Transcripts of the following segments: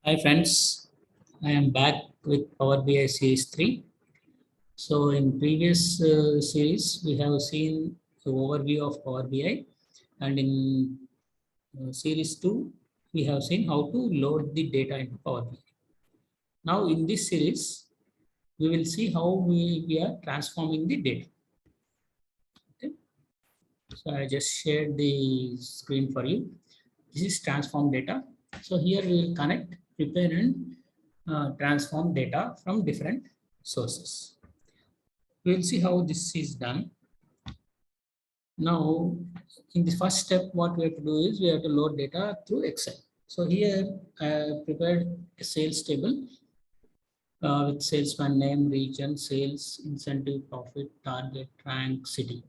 Hi friends, I am back with Power BI Series 3. So in previous series, we have seen the overview of Power BI, and in Series 2, we have seen how to load the data into Power BI. Now in this series, we will see how we are transforming the data. Okay. So I just shared the screen for you. This is transform data. So here we will connect, prepare and transform data from different sources. We will see how this is done. Now, in the first step, what we have to do is we have to load data through Excel. So here I prepared a sales table with salesman name, region, sales, incentive, profit, target, rank, city.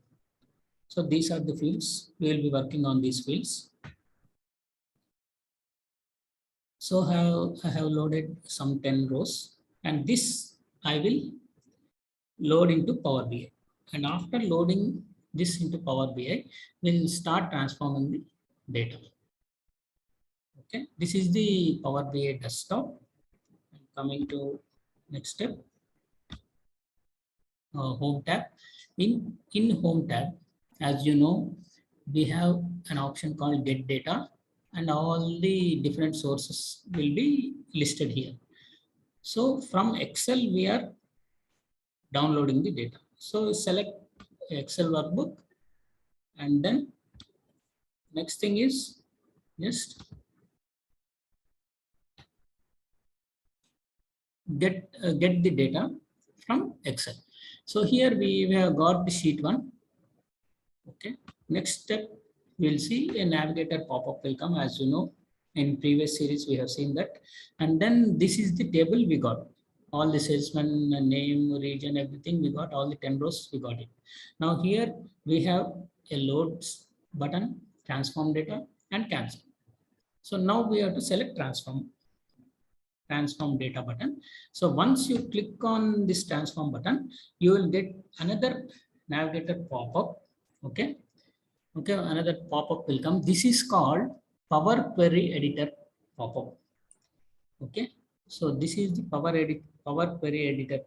So these are the fields. We will be working on these fields. So I have loaded some 10 rows, and this I will load into Power BI. And after loading this into Power BI, we'll start transforming the data. Okay, this is the Power BI desktop. Coming to next step, Home tab. In Home tab, as you know, we have an option called Get Data, and all the different sources will be listed here. So from Excel, we are downloading the data. So select Excel workbook, and then next thing is just get the data from Excel. So here we have got the sheet 1. Okay. Next step, we'll see a navigator pop-up will come. As you know, in previous series we have seen that. And then this is the table we got. All the salesman name, region, everything we got. All the 10 rows we got it. Now here we have a load button, transform data, and cancel. So now we have to select transform data button. So once you click on this transform button, you will get another navigator pop-up. Okay. Okay, another pop-up will come. This is called Power Query Editor pop-up. Okay. So this is the Power Query Editor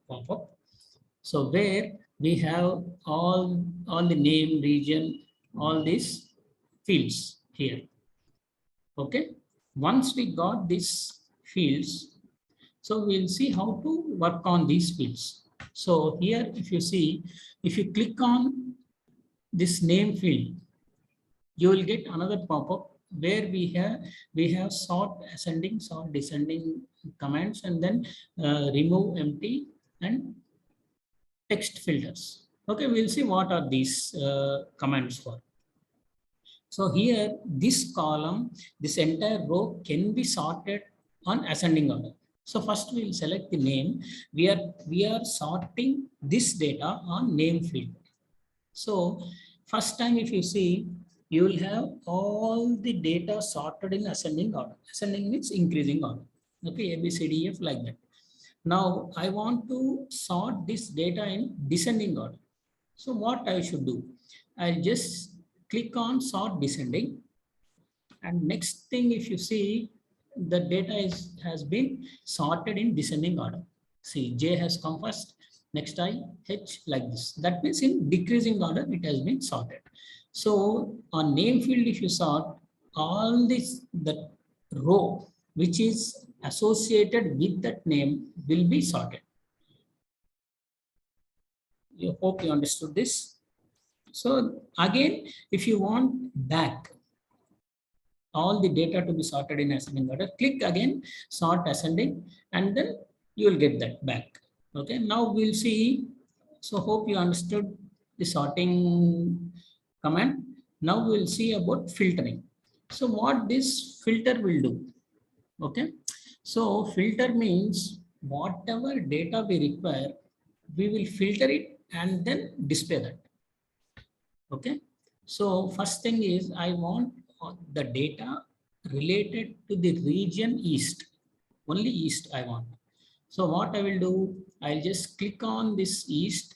pop-up. So where we have all the name, region, all these fields here. Okay. Once we got these fields, so we'll see how to work on these fields. So here, if you see, if you click on this name field, you will get another pop-up where we have sort ascending, sort descending commands, and then remove empty and text filters. Okay, we'll see what are these commands for. So here, this column, this entire row can be sorted on ascending order. So first we will select the name. We are sorting this data on name field. So first time if you see, you will have all the data sorted in ascending order. Ascending means increasing order. Okay, A, B, C, D, F like that. Now I want to sort this data in descending order. So what I should do? I'll just click on sort descending, and next thing if you see, the data has been sorted in descending order. See, J has come first, next I, H like this. That means in decreasing order it has been sorted. So on name field, if you sort, all this, the row which is associated with that name will be sorted. You hope you understood this. So again, if you want back all the data to be sorted in ascending order, click again, sort ascending, and then you will get that back. Okay, now we'll see. So hope you understood the sorting command. Now we'll see about filtering. So what this filter will do. Okay, so filter means whatever data we require, we will filter it and then display that. Okay, so first thing is I want the data related to the region East, only East I want. So what I will do, I'll just click on this East,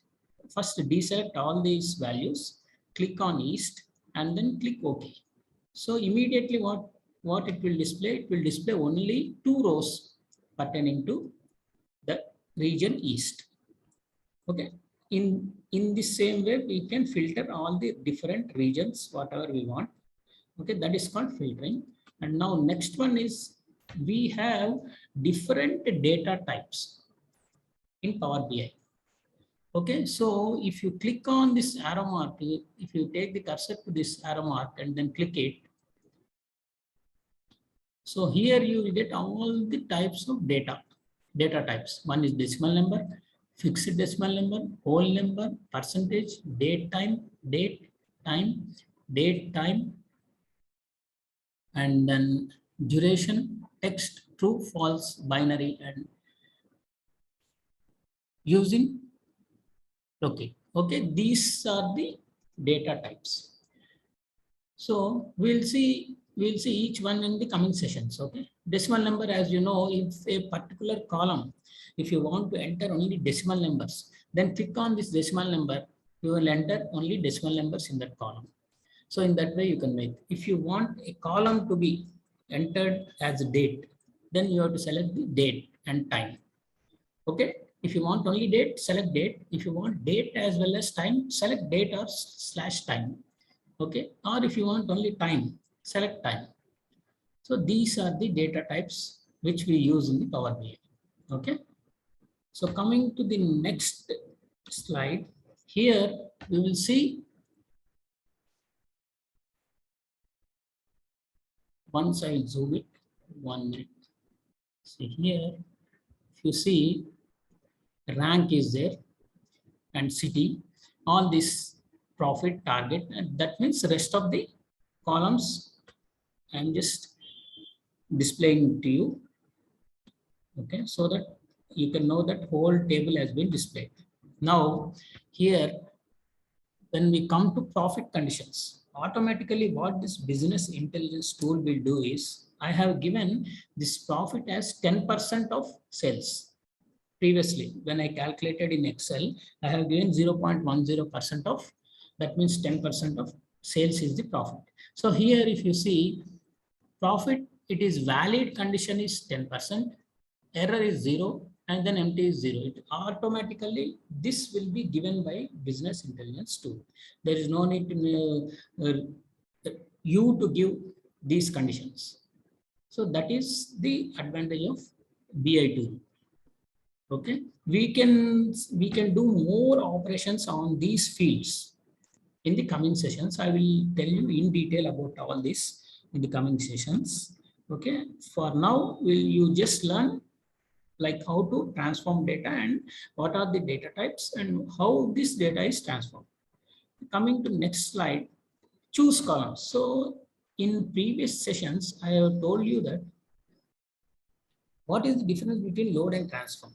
first deselect all these values, click on East, and then click OK. So immediately what it will display? It will display only 2 rows pertaining to the region East. Okay. In the same way, we can filter all the different regions, whatever we want. Okay, that is called filtering. And now next one is we have different data types in Power BI. Okay, so if you click on this arrow mark, if you take the cursor to this arrow mark and then click it, so here you will get all the types of data types. One is decimal number, fixed decimal number, whole number, percentage, date, time, and then duration, text, true, false, binary, and using. Okay, these are the data types. So we'll see each one in the coming sessions. Okay, decimal number, as you know, if a particular column, if you want to enter only decimal numbers, then click on this decimal number, you will enter only decimal numbers in that column. So in that way you can make. If you want a column to be entered as a date, then you have to select the date and time. Okay. If you want only date, select date. If you want date as well as time, select date or /time. Okay. Or if you want only time, select time. So these are the data types which we use in the Power BI. Okay. So coming to the next slide, here we will see once I zoom it, 1 minute. See here, if you see rank is there and city, all this profit target, and that means the rest of the columns I'm just displaying to you. Okay, so that you can know that whole table has been displayed. Now here, when we come to profit conditions, automatically what this business intelligence tool will do is, I have given this profit as 10% of sales. Previously, when I calculated in Excel, I have given 0.10% of, that means 10% of sales is the profit. So here, if you see profit, it is valid condition is 10%, error is 0, and then empty is 0. It automatically, this will be given by business intelligence tool. There is no need to you to give these conditions. So that is the advantage of BI tool. Okay, we can do more operations on these fields in the coming sessions. I will tell you in detail about all this in the coming sessions. Okay, for now, you just learn like how to transform data and what are the data types and how this data is transformed. Coming to next slide, choose columns. So in previous sessions, I have told you that what is the difference between load and transform.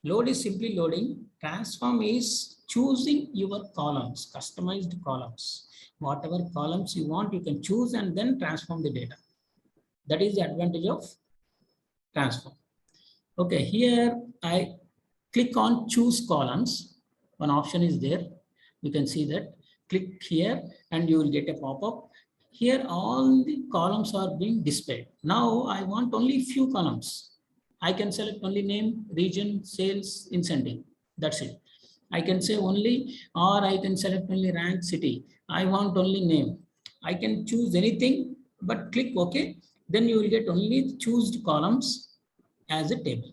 Load is simply loading. Transform is choosing your columns, customized columns. Whatever columns you want, you can choose and then transform the data. That is the advantage of transform. Okay, here I click on choose columns. One option is there. You can see that. Click here and you will get a pop-up. Here all the columns are being displayed. Now I want only few columns. I can select only name, region, sales, incentive. That's it. I can say only, or I can select only rank, city. I want only name. I can choose anything, but click OK. Then you will get only choose columns as a table.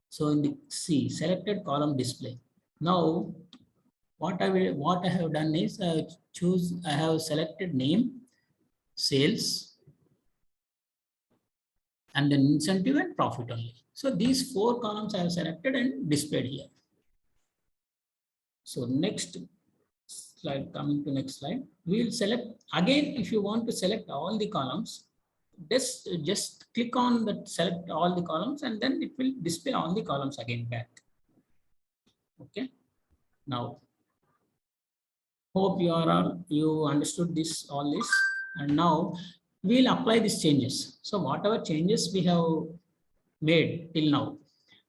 So in the C, selected column display. Now, what I have done is I have selected name, sales, and then incentive and profit only. So these 4 columns I have selected and displayed here. So next slide, coming to next slide, we will select again. If you want to select all the columns, just click on that, select all the columns, and then it will display all the columns again back. Okay. Now, hope you understood all this, and now we'll apply these changes. So whatever changes we have made till now,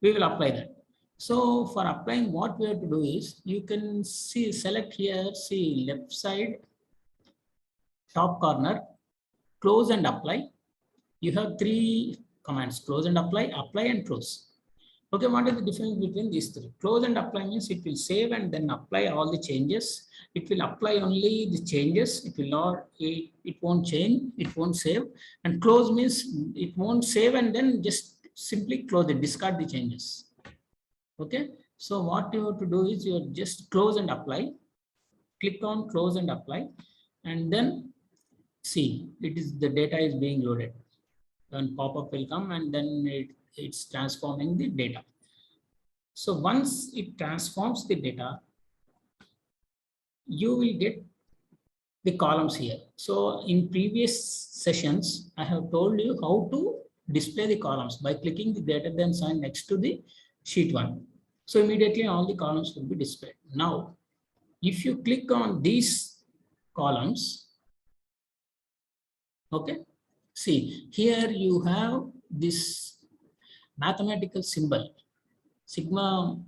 we will apply that. So for applying, what we have to do is, you can see, select here, see left side, top corner, close and apply. you have three commands: close and apply, apply and close. Okay, what is the difference between these three? Close and apply means it will save and then apply all the changes. It will apply only the changes. It will not, it won't change, it won't save. And close means it won't save and then just simply close it, discard the changes. Okay, so what you have to do is you just close and apply. Click on close and apply, and then see it is the data is being loaded. Then pop-up will come and then it's transforming the data. So once it transforms the data, you will get the columns here. So in previous sessions, I have told you how to display the columns by clicking the greater than sign next to the sheet 1. So immediately all the columns will be displayed. Now, if you click on these columns, okay, see here you have this mathematical symbol, sigma.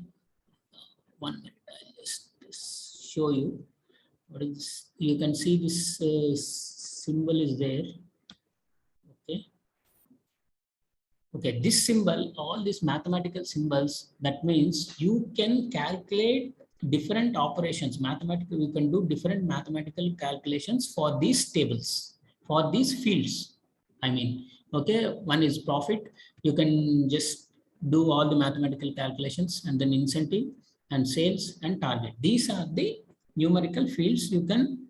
1 minute, I'll just show you what is. You can see this symbol is there. Okay. Okay, this symbol, all these mathematical symbols, that means you can calculate different operations. Mathematical, you can do different mathematical calculations for these tables, for these fields. I mean, okay, one is profit. You can just do all the mathematical calculations, and then incentive and sales and target. These are the numerical fields. You can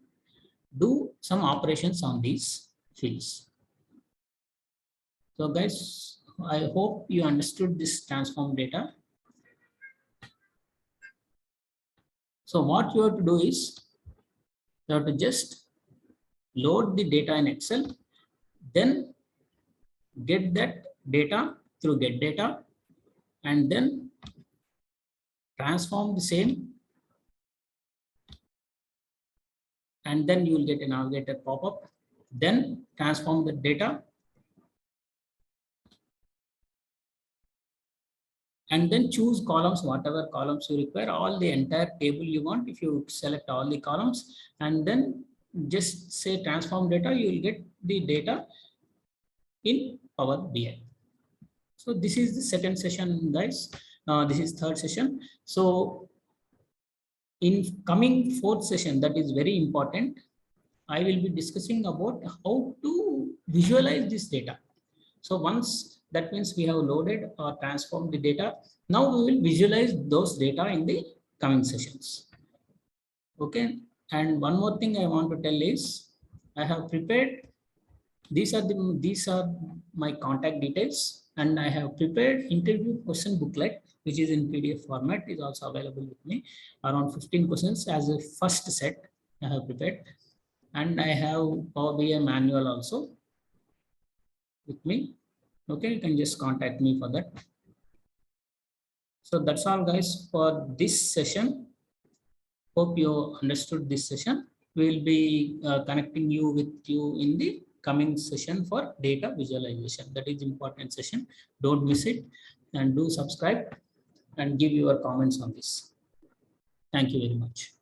do some operations on these fields. So guys, I hope you understood this transform data. So what you have to do is you have to just load the data in Excel, then get that data through get data, and then transform the same, and then you will get a navigator pop-up, then transform the data, and then choose columns, whatever columns you require, all the entire table you want. If you select all the columns and then just say transform data, you will get the data in Power BI. So this is the second session, guys. This is third session. So in coming fourth session, that is very important, I will be discussing about how to visualize this data. So once that means we have loaded or transformed the data, now we will visualize those data in the coming sessions. Okay, and one more thing I want to tell is I have prepared, these are my contact details, and I have prepared interview question booklet, which is in PDF format, is also available with me. Around 15 questions as a first set I have prepared, and I have Power BI manual also with me. Okay, you can just contact me for that. So that's all, guys, for this session. Hope you understood this session. We will be connecting you with you in the coming session for data visualization. That is important session. Don't miss it, and do subscribe and give your comments on this. Thank you very much.